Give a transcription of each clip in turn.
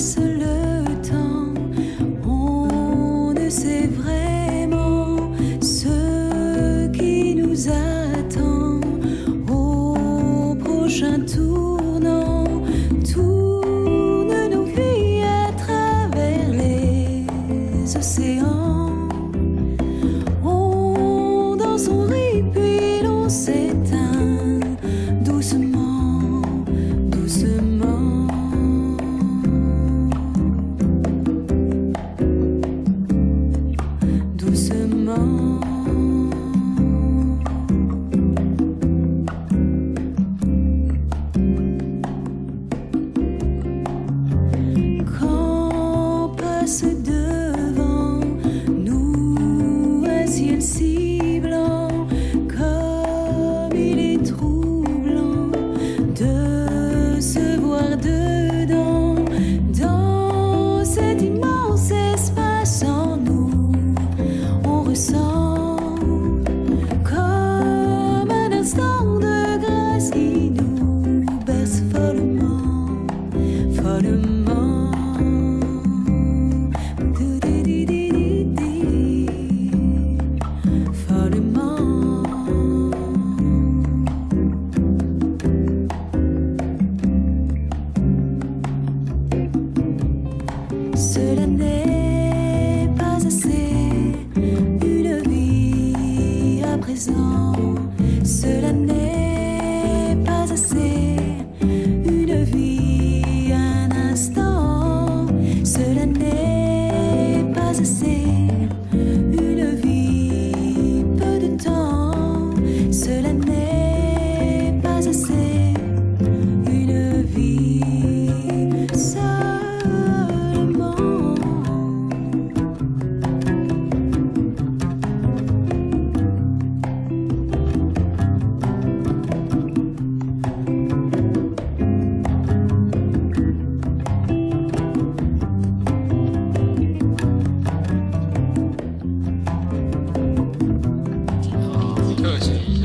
passe le temps, on ne sait vraiment ce qui nous attend au prochain tournant. Tourne nos vies à travers les océans. On danse, on rit, puis l'on s'éteint doucement, doucement. Doucement. Quand passe devant nous un ciel si blanc, comme il est troublant de se voir dedans, dans cet immense espace en nous, on ressent comme un instant de grâce qui nous berce follement, follement. Follement. Cela n'est pas assez, une vie à présent. Cela n'est pas assez, une vie un instant. Cela n'est pas assez, une vie peu de temps. Cela n'est pas assez, une vie seulement.特写一下。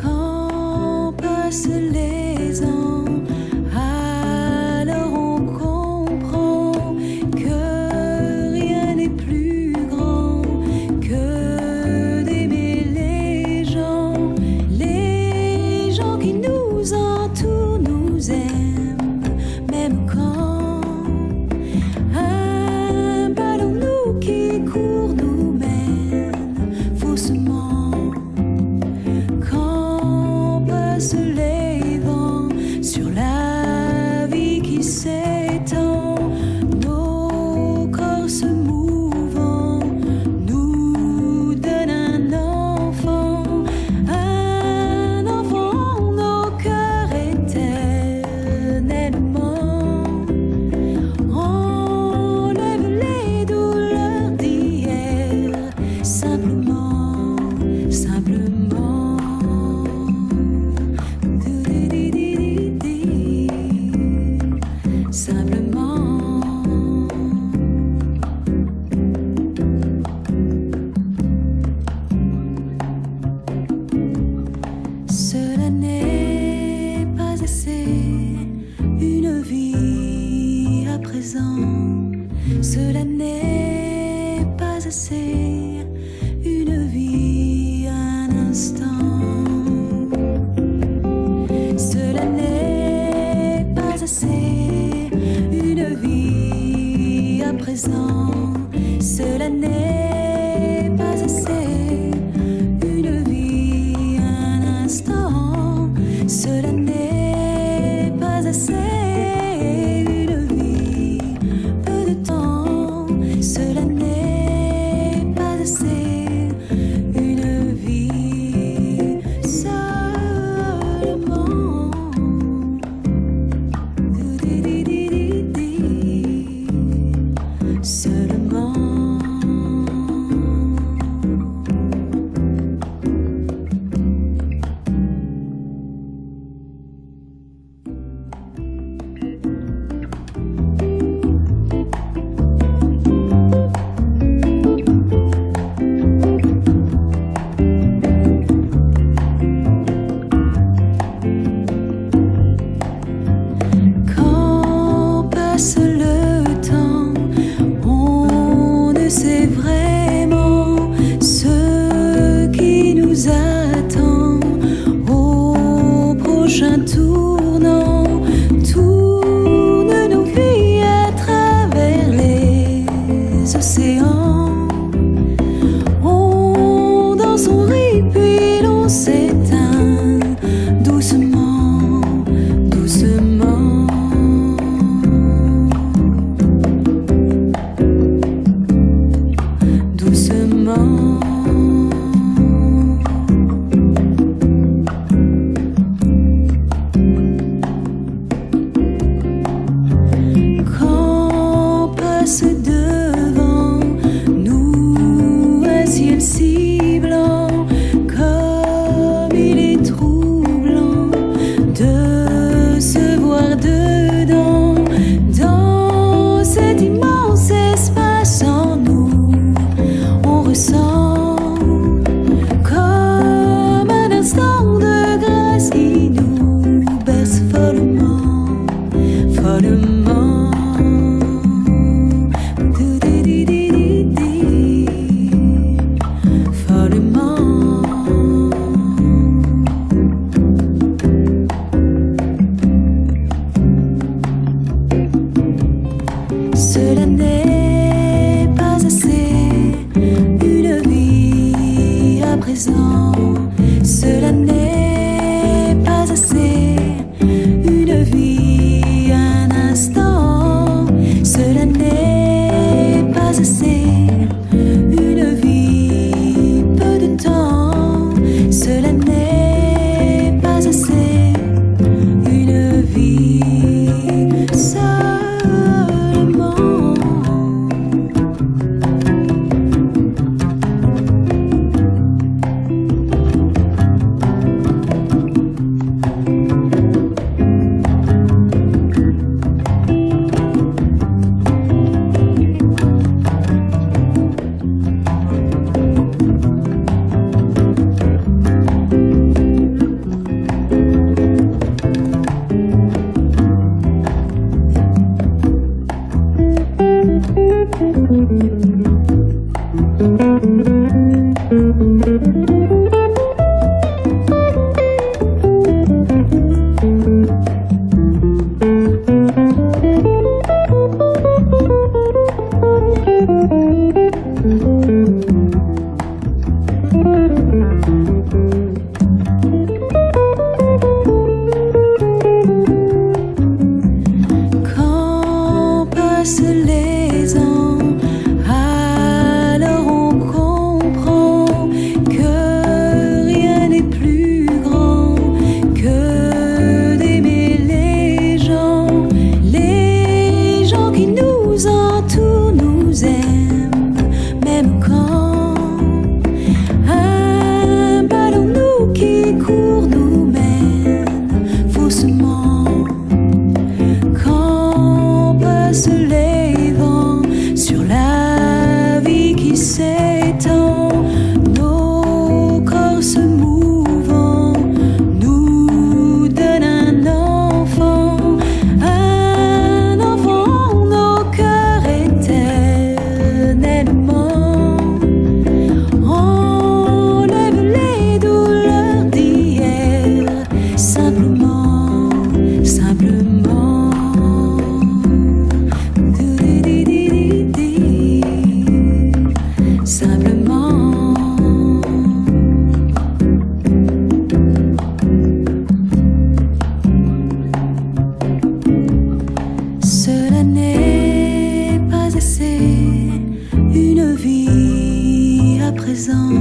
Quand passent les ans, alors on comprend que rien n'est plus grand que d'aimer les gens qui nous entourent nous aiment, même quand un ballon nous qui court nous mène faussement. Quand passent les vents sur la vie qui s'étend, nos corps se mouvant nous donnent un enfant, nos cœurs éternellement. Enlève les douleurs d'hier, simplement, simplement. Simplement. Cela n'est pas assez, une vie à présent. Cela n'est pas assez, une vie un instant. Cela n'est pas assez, une vie à présent. Cela n'est pas assez, une vie un instant. Cela n'est pas assez, une vie peu de temps. Cela n'est pas nous attend au prochain tournant. Tourne nos vies à travers les océans. On danse, on rit, puis l'on s'éteint doucement, doucement. Doucement. Quand passe devant nous un ciel si blanc, comme il est troublant de se voir dedans, dans cet immense espace en nous, on ressent comme un instant de grâce qui nous berce follement, follement. Follement. Cela n'est pas assez, une vie à présent. Cela n'est pas assez, une vie un instant. Cela n'est pas assez, une vie peu de temps. Cela n'est pas assez, une vie seulement. Quand passent les ans, alors on comprend que rien n'est plus grand que d'aimer les gens qui nous entourent nous aiment, même quand un ballon nous qui court nous mène faussement. Quand passent les vents sur la vie qui s'étend, nos corps se mouvant nous donnent un enfant, nos cœurs éternellement. Enlève les douleurs d'hier, simplement, simplement. Simplement. Cela n'est pas assez, une vie à présent.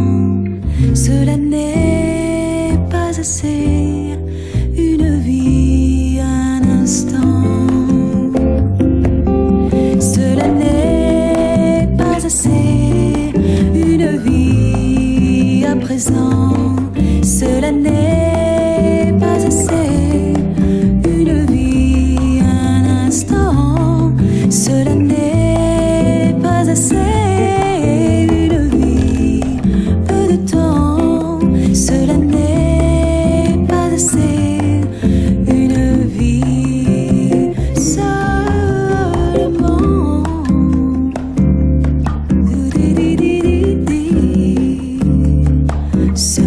Cela n'est pas assez, une vie un instant. Cela n'est pas assez, une vie à présent. Cela n'est pas assez, une vie un instant. Cela n'est pas assez, une vie peu de temps. Cela n'est pas assez, une vie seulement. So